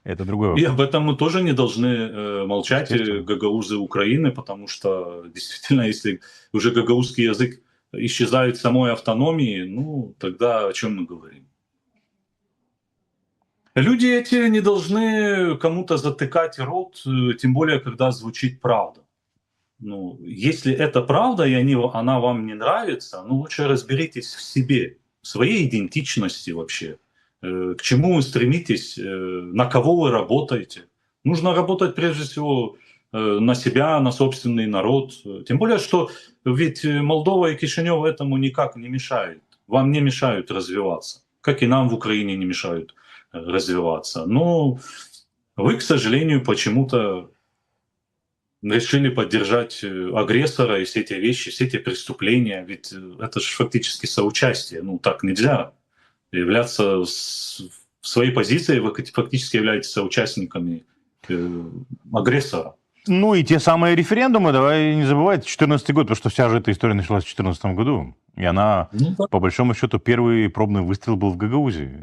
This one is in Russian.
Это другой И вопрос. об этом мы тоже не должны молчать, Естественно. гагаузы Украины, потому что действительно, если уже гагаузский язык исчезает в самой автономии, ну, тогда о чем мы говорим? Люди эти не должны кому-то затыкать рот, тем более, когда звучит правда. Ну, если это правда, и она вам не нравится, ну, лучше разберитесь в себе, в своей идентичности вообще. К чему вы стремитесь, на кого вы работаете. Нужно работать прежде всего на себя, на собственный народ. Тем более, что ведь Молдова и Кишинев этому никак не мешают. Вам не мешают развиваться, как и нам в Украине не мешают развиваться. Но вы, к сожалению, почему-то решили поддержать агрессора и все эти вещи, все эти преступления. Ведь это же фактически соучастие. Ну, так нельзя. Являться в своей позиции, вы фактически являетесь соучастниками агрессора. Ну и те самые референдумы, давай не забывать, 2014 год, потому что вся же эта история началась в 2014 году. И она, Ну, да. по большому счету, первый пробный выстрел был в Гагаузии.